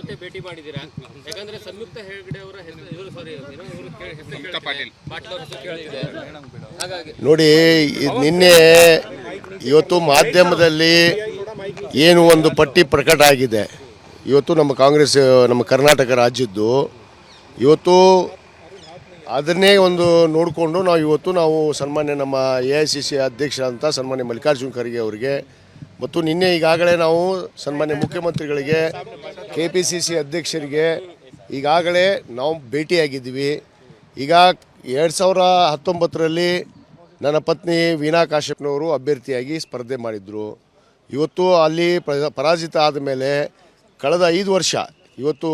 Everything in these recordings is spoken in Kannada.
ಮತ್ತೆ ಭೇಟಿ ಮಾಡಿದ್ದೀರಾ? ಯಾಕಂದ್ರೆ ಸಂಯುಕ್ತ ಹೆಗಡೆ ಅವರ ನೋಡಿ, ನಿನ್ನೆ ಇವತ್ತು ಮಾಧ್ಯಮದಲ್ಲಿ ಏನು ಒಂದು ಪಟ್ಟಿ ಪ್ರಕಟ ಆಗಿದೆ. ಇವತ್ತು ನಮ್ಮ ಕಾಂಗ್ರೆಸ್, ನಮ್ಮ ಕರ್ನಾಟಕ ರಾಜ್ಯದ್ದು ಇವತ್ತು ಅದನ್ನೇ ಒಂದು ನೋಡಿಕೊಂಡು ನಾವು ಸನ್ಮಾನ್ಯ ನಮ್ಮ AICC ಅಧ್ಯಕ್ಷರಂತ ಸನ್ಮಾನ್ಯ ಮಲ್ಲಿಕಾರ್ಜುನ ಖರ್ಗೆ ಅವರಿಗೆ ಮತ್ತು ನಿನ್ನೆ ಈಗಾಗಲೇ ನಾವು ಸನ್ಮಾನ್ಯ ಮುಖ್ಯಮಂತ್ರಿಗಳಿಗೆ KPCC ಅಧ್ಯಕ್ಷರಿಗೆ ಈಗಾಗಲೇ ನಾವು ಭೇಟಿಯಾಗಿದ್ದೀವಿ. ಈಗ 2019ರಲ್ಲಿ ನನ್ನ ಪತ್ನಿ ವೀಣಾ ಕಾಶ್ಯಪ್ನವರು ಅಭ್ಯರ್ಥಿಯಾಗಿ ಸ್ಪರ್ಧೆ ಮಾಡಿದರು. ಇವತ್ತು ಅಲ್ಲಿ ಪರಾಜಿತ ಆದಮೇಲೆ ಕಳೆದ 5 ವರ್ಷ ಇವತ್ತು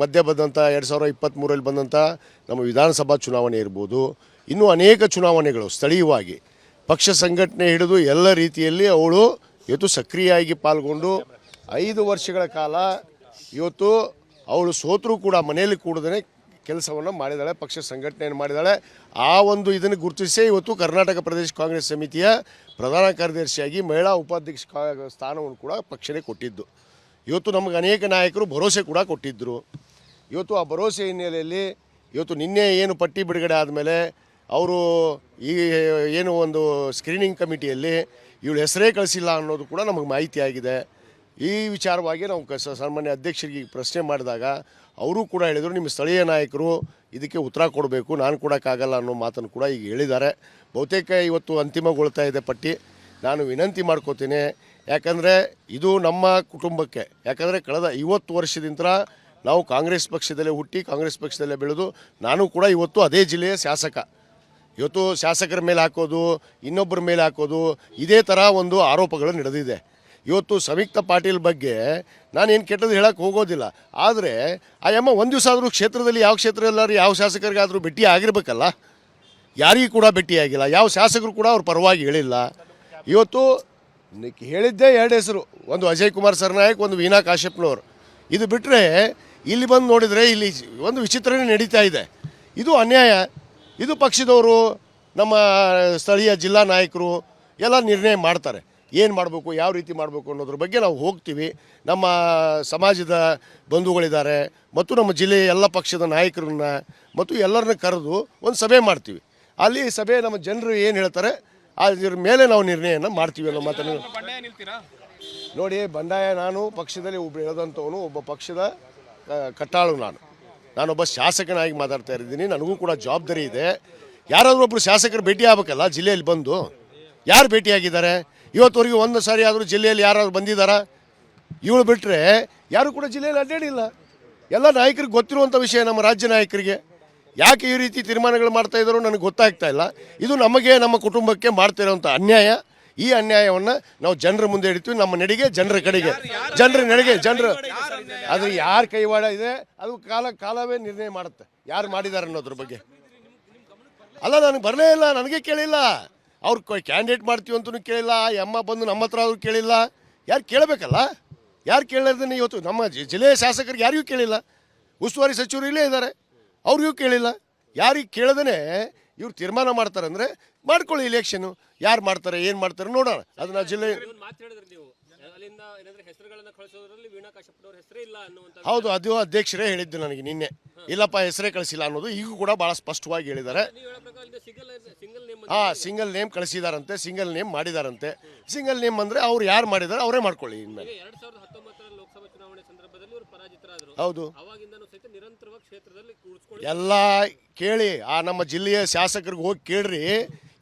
ಮಧ್ಯೆ ಬಂದಂಥ 2023ರಲ್ಲಿ ಬಂದಂಥ ನಮ್ಮ ವಿಧಾನಸಭಾ ಚುನಾವಣೆ ಇರ್ಬೋದು, ಇನ್ನೂ ಅನೇಕ ಚುನಾವಣೆಗಳು ಸ್ಥಳೀಯವಾಗಿ ಪಕ್ಷ ಸಂಘಟನೆ ಹಿಡಿದು ಎಲ್ಲ ರೀತಿಯಲ್ಲಿ ಅವಳು ಇವತ್ತು ಸಕ್ರಿಯವಾಗಿ ಪಾಲ್ಗೊಂಡು 5 ವರ್ಷಗಳ ಕಾಲ ಇವತ್ತು ಅವಳು ಸೋತರೂ ಕೂಡ ಮನೆಯಲ್ಲಿ ಕೂಡದೇ ಕೆಲಸವನ್ನು ಮಾಡಿದ್ದಾಳೆ, ಪಕ್ಷ ಸಂಘಟನೆಯನ್ನು ಮಾಡಿದ್ದಾಳೆ. ಆ ಒಂದು ಇದನ್ನು ಗುರುತಿಸಿ ಇವತ್ತು ಕರ್ನಾಟಕ ಪ್ರದೇಶ ಕಾಂಗ್ರೆಸ್ ಸಮಿತಿಯ ಪ್ರಧಾನ ಕಾರ್ಯದರ್ಶಿಯಾಗಿ ಮಹಿಳಾ ಉಪಾಧ್ಯಕ್ಷ ಸ್ಥಾನವನ್ನು ಕೂಡ ಪಕ್ಷನೇ ಕೊಟ್ಟಿದ್ದು. ಇವತ್ತು ನಮಗೆ ಅನೇಕ ನಾಯಕರು ಭರವಸೆ ಕೂಡ ಕೊಟ್ಟಿದ್ದರು. ಇವತ್ತು ಆ ಭರವಸೆ ಹಿನ್ನೆಲೆಯಲ್ಲಿ ಇವತ್ತು ನಿನ್ನೆ ಏನು ಪಟ್ಟಿ ಬಿಡುಗಡೆ ಆದಮೇಲೆ ಅವರು ಈ ಏನು ಒಂದು ಸ್ಕ್ರೀನಿಂಗ್ ಕಮಿಟಿಯಲ್ಲಿ ಇವಳು ಹೆಸರೇ ಕಳಿಸಿಲ್ಲ ಅನ್ನೋದು ಕೂಡ ನಮಗೆ ಮಾಹಿತಿ ಆಗಿದೆ. ಈ ವಿಚಾರವಾಗಿ ನಾವು ಸಾಮಾನ್ಯ ಅಧ್ಯಕ್ಷರಿಗೆ ಪ್ರಶ್ನೆ ಮಾಡಿದಾಗ ಅವರು ಕೂಡ ಹೇಳಿದರು, ನಿಮ್ಮ ಸ್ಥಳೀಯ ನಾಯಕರು ಇದಕ್ಕೆ ಉತ್ತರ ಕೊಡಬೇಕು, ನಾನು ಕೊಡೋಕ್ಕಾಗಲ್ಲ ಅನ್ನೋ ಮಾತನ್ನು ಕೂಡ ಈಗ ಹೇಳಿದ್ದಾರೆ. ಬಹುತೇಕ ಇವತ್ತು ಅಂತಿಮಗೊಳ್ತಾ ಇದೆ ಪಟ್ಟಿ. ನಾನು ವಿನಂತಿ ಮಾಡ್ಕೋತೀನಿ, ಯಾಕಂದರೆ ಇದು ನಮ್ಮ ಕುಟುಂಬಕ್ಕೆ, ಯಾಕಂದರೆ ಕಳೆದ 50 ವರ್ಷದಿಂದ ನಾವು ಕಾಂಗ್ರೆಸ್ ಪಕ್ಷದಲ್ಲೇ ಹುಟ್ಟಿ ಕಾಂಗ್ರೆಸ್ ಪಕ್ಷದಲ್ಲೇ ಬೆಳೆದು ನಾನು ಕೂಡ ಇವತ್ತು ಅದೇ ಜಿಲ್ಲೆಯ ಶಾಸಕ. ಇವತ್ತು ಶಾಸಕರ ಮೇಲೆ ಹಾಕೋದು, ಇನ್ನೊಬ್ಬರ ಮೇಲೆ ಹಾಕೋದು, ಇದೇ ಥರ ಒಂದು ಆರೋಪಗಳು ನಡೆದಿದೆ. ಇವತ್ತು ಸಂಯುಕ್ತ ಪಾಟೀಲ್ ಬಗ್ಗೆ ನಾನೇನು ಕೆಟ್ಟದ್ದು ಹೇಳೋಕ್ಕೆ ಹೋಗೋದಿಲ್ಲ. ಆದರೆ ಆ ಅಮ್ಮ ಒಂದು ದಿವಸ ಆದರೂ ಕ್ಷೇತ್ರದಲ್ಲಿ ಯಾವ ಕ್ಷೇತ್ರದಲ್ಲಾದ್ರೂ ಯಾವ ಶಾಸಕರಿಗಾದರೂ ಭೇಟಿ ಆಗಿರಬೇಕಲ್ಲ. ಯಾರಿಗೂ ಕೂಡ ಭೇಟಿಯಾಗಿಲ್ಲ, ಯಾವ ಶಾಸಕರು ಕೂಡ ಅವ್ರ ಪರವಾಗಿ ಹೇಳಿಲ್ಲ. ಇವತ್ತು ಹೇಳಿದ್ದೇ 2 ಹೆಸರು, ಒಂದು ಅಜಯ್ ಕುಮಾರ್ ಸರ್ನಾಯಕ್, ಒಂದು ವೀಣಾ ಕಾಶ್ಯಪ್ನವರು. ಇದು ಬಿಟ್ಟರೆ ಇಲ್ಲಿ ಬಂದು ನೋಡಿದರೆ ಇಲ್ಲಿ ಒಂದು ವಿಚಿತ್ರನೇ ನಡೀತಾ ಇದೆ. ಇದು ಅನ್ಯಾಯ. ಇದು ಪಕ್ಷದವರು, ನಮ್ಮ ಸ್ಥಳೀಯ ಜಿಲ್ಲಾ ನಾಯಕರು ಎಲ್ಲ ನಿರ್ಣಯ ಮಾಡ್ತಾರೆ, ಏನು ಮಾಡಬೇಕು, ಯಾವ ರೀತಿ ಮಾಡಬೇಕು ಅನ್ನೋದ್ರ ಬಗ್ಗೆ ನಾವು ಹೋಗ್ತೀವಿ. ನಮ್ಮ ಸಮಾಜದ ಬಂಧುಗಳಿದ್ದಾರೆ ಮತ್ತು ನಮ್ಮ ಜಿಲ್ಲೆಯ ಎಲ್ಲ ಪಕ್ಷದ ನಾಯಕರನ್ನ ಮತ್ತು ಎಲ್ಲರನ್ನ ಕರೆದು ಒಂದು ಸಭೆ ಮಾಡ್ತೀವಿ. ಅಲ್ಲಿ ಸಭೆ ನಮ್ಮ ಜನರು ಏನು ಹೇಳ್ತಾರೆ ಅದ್ರ ಮೇಲೆ ನಾವು ನಿರ್ಣಯನ ಮಾಡ್ತೀವಿ ಅನ್ನೋ ಮಾತನ್ನು ನೋಡಿ. ಬಂಡಾಯ ನಾನು ಪಕ್ಷದಲ್ಲಿ ಬೆಳೆದಂಥವನು, ಒಬ್ಬ ಪಕ್ಷದ ಕಟ್ಟಾಳು. ನಾನೊಬ್ಬ ಶಾಸಕನಾಗಿ ಮಾತಾಡ್ತಾ ಇದ್ದೀನಿ. ನನಗೂ ಕೂಡ ಜವಾಬ್ದಾರಿ ಇದೆ. ಯಾರಾದರೂ ಒಬ್ಬರು ಶಾಸಕರು ಭೇಟಿ ಆಗಬೇಕಲ್ಲ ಜಿಲ್ಲೆಯಲ್ಲಿ ಬಂದು. ಯಾರು ಭೇಟಿಯಾಗಿದ್ದಾರೆ ಇವತ್ತುವರೆಗೂ? ಒಂದು ಸಾರಿ ಆದರೂ ಜಿಲ್ಲೆಯಲ್ಲಿ ಯಾರಾದ್ರು ಬಂದಿದ್ದಾರಾ? ಇವಳು ಬಿಟ್ಟರೆ ಯಾರು ಕೂಡ ಜಿಲ್ಲೆಯಲ್ಲಿ ಅಡ್ಡಾಡಿಲ್ಲ. ಎಲ್ಲ ನಾಯಕರಿಗೆ ಗೊತ್ತಿರುವಂಥ ವಿಷಯ, ನಮ್ಮ ರಾಜ್ಯ ನಾಯಕರಿಗೆ. ಯಾಕೆ ಈ ರೀತಿ ತೀರ್ಮಾನಗಳು ಮಾಡ್ತಾ ಇದ್ದಾರೋ ನನಗೆ ಗೊತ್ತಾಗ್ತಾ ಇಲ್ಲ. ಇದು ನಮಗೆ, ನಮ್ಮ ಕುಟುಂಬಕ್ಕೆ ಮಾಡ್ತಾ ಇರೋವಂಥ ಅನ್ಯಾಯ. ಈ ಅನ್ಯಾಯವನ್ನು ನಾವು ಜನರ ಮುಂದೆ ಇಡ್ತೀವಿ. ನಮ್ಮ ನಡೆಗೆ ಜನರ ಕಡೆಗೆ, ಜನರ ನಡೆಗೆ ಜನರು ಅದು ಯಾರ ಕೈವಾಡ ಇದೆ ಅದು ಕಾಲವೇ ನಿರ್ಣಯ ಮಾಡುತ್ತೆ ಯಾರು ಮಾಡಿದ್ದಾರೆ ಅನ್ನೋದ್ರ ಬಗ್ಗೆ. ಅಲ್ಲ, ನನಗೆ ಬರಲೇ ಇಲ್ಲ, ನನಗೆ ಕೇಳಿಲ್ಲ. ಅವ್ರು ಕ್ಯಾಂಡಿಡೇಟ್ ಮಾಡ್ತೀವಿ ಅಂತಲೂ ಕೇಳಿಲ್ಲ. ಅಮ್ಮ ಬಂದು ನಮ್ಮ ಹತ್ರ ಆದರೂ ಕೇಳಿಲ್ಲ. ಯಾರು ಕೇಳಬೇಕಲ್ಲ? ಯಾರು ಕೇಳಿದ್ರೆ ಇವತ್ತು ನಮ್ಮ ಜಿಲ್ಲೆಯ ಶಾಸಕರಿಗೆ ಯಾರಿಗೂ ಕೇಳಿಲ್ಲ. ಉಸ್ತುವಾರಿ ಸಚಿವರು ಇಲ್ಲೇ ಇದ್ದಾರೆ, ಅವ್ರಿಗೂ ಕೇಳಿಲ್ಲ. ಯಾರಿಗೆ ಕೇಳದೇ ಇವ್ರು ತೀರ್ಮಾನ ಮಾಡ್ತಾರೆ ಅಂದರೆ ಮಾಡ್ಕೊಳ್ಳಿ. ಇಲೆಕ್ಷನು ಯಾರು ಮಾಡ್ತಾರೆ, ಏನು ಮಾಡ್ತಾರೆ ನೋಡೋಣ. ಅದನ್ನ ಜಿಲ್ಲೆ ಹೌದು, ಅದು ಅಧ್ಯಕ್ಷರೇ ಹೇಳಿದ್ದು ನನಗೆ ನಿನ್ನೆ. ಇಲ್ಲಪ್ಪ, ಹೆಸರೇ ಕಳಿಸಿಲ್ಲ ಅನ್ನೋದು ಈಗ ಕೂಡ ಭಾಳ ಸ್ಪಷ್ಟವಾಗಿ ಹೇಳಿದ್ದಾರೆ. ಸಿಂಗಲ್ ನೇಮ್ ಕಳಿಸಿದಾರಂತೆ, ಸಿಂಗಲ್ ನೇಮ್ ಮಾಡಿದಾರಂತೆ. ಸಿಂಗಲ್ ನೇಮ್ ಅಂದರೆ ಅವ್ರು ಯಾರು ಮಾಡಿದ್ದಾರೆ ಅವರೇ ಮಾಡ್ಕೊಳ್ಳಿ. ಇನ್ಮೇಲೆ ಹೌದು, ಎಲ್ಲ ಕೇಳಿ. ಆ ನಮ್ಮ ಜಿಲ್ಲೆಯ ಶಾಸಕರಿಗೆ ಹೋಗಿ ಕೇಳ್ರಿ.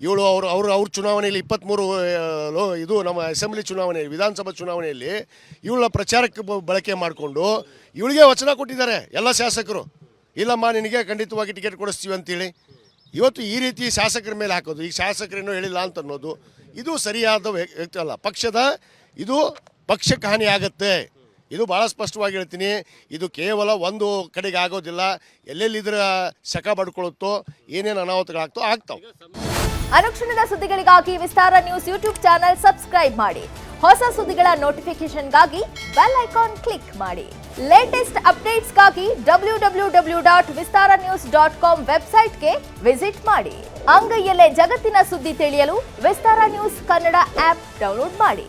ಇವಳು ಅವ್ರ ಚುನಾವಣೆಯಲ್ಲಿ 23 ಇದು ನಮ್ಮ ಅಸೆಂಬ್ಲಿ ಚುನಾವಣೆ, ವಿಧಾನಸಭಾ ಚುನಾವಣೆಯಲ್ಲಿ ಇವಳ ಪ್ರಚಾರಕ್ಕೆ ಬಳಕೆ ಮಾಡಿಕೊಂಡು ಇವಳಿಗೆ ವಚನ ಕೊಟ್ಟಿದ್ದಾರೆ ಎಲ್ಲ ಶಾಸಕರು. ಇಲ್ಲಮ್ಮ, ನಿನಗೆ ಖಂಡಿತವಾಗಿ ಟಿಕೆಟ್ ಕೊಡಿಸ್ತೀವಿ ಅಂತೇಳಿ. ಇವತ್ತು ಈ ರೀತಿ ಶಾಸಕರ ಮೇಲೆ ಹಾಕೋದು, ಈಗ ಶಾಸಕರೇನೋ ಹೇಳಿಲ್ಲ ಅಂತ ಅನ್ನೋದು, ಇದು ಸರಿಯಾದ ವ್ಯಕ್ತಿ ಅಲ್ಲ. ಇದು ಪಕ್ಷಕ್ಕೆ ಹಾನಿ ಆಗುತ್ತೆ. ಇದು ಭಾಳ ಸ್ಪಷ್ಟವಾಗಿ ಹೇಳ್ತೀನಿ. ಇದು ಕೇವಲ ಒಂದು ಕಡೆಗೆ ಆಗೋದಿಲ್ಲ. ಎಲ್ಲೆಲ್ಲಿದ್ರ ಶಕ ಬಡ್ಕೊಳ್ಳುತ್ತೋ, ಏನೇನು ಅನಾಹುತಗಳಾಗ್ತೋ ಆಗ್ತಾವೆ. ಅನುಕ್ಷಣದ ಸುದ್ದಿಗಳಿಗಾಗಿ ವಿಸ್ತಾರ ನ್ಯೂಸ್ ಯೂಟ್ಯೂಬ್ ಚಾನೆಲ್ ಸಬ್ಸ್ಕ್ರೈಬ್ ಮಾಡಿ. ಹೊಸ ಸುದ್ದಿಗಳ ನೋಟಿಫಿಕೇಶನ್ಗಾಗಿ ಬೆಲ್ ಐಕಾನ್ ಕ್ಲಿಕ್ ಮಾಡಿ. ಲೇಟೆಸ್ಟ್ ಅಪ್ಡೇಟ್ಸ್ಗಾಗಿ www.vistaranews.com ವೆಬ್ಸೈಟ್ಗೆ ವಿಸಿಟ್ ಮಾಡಿ. ಅಂಗೈಯಲ್ಲೇ ಜಗತ್ತಿನ ಸುದ್ದಿ ತಿಳಿಯಲು ವಿಸ್ತಾರ ನ್ಯೂಸ್ ಕನ್ನಡ ಆಪ್ ಡೌನ್ಲೋಡ್ ಮಾಡಿ.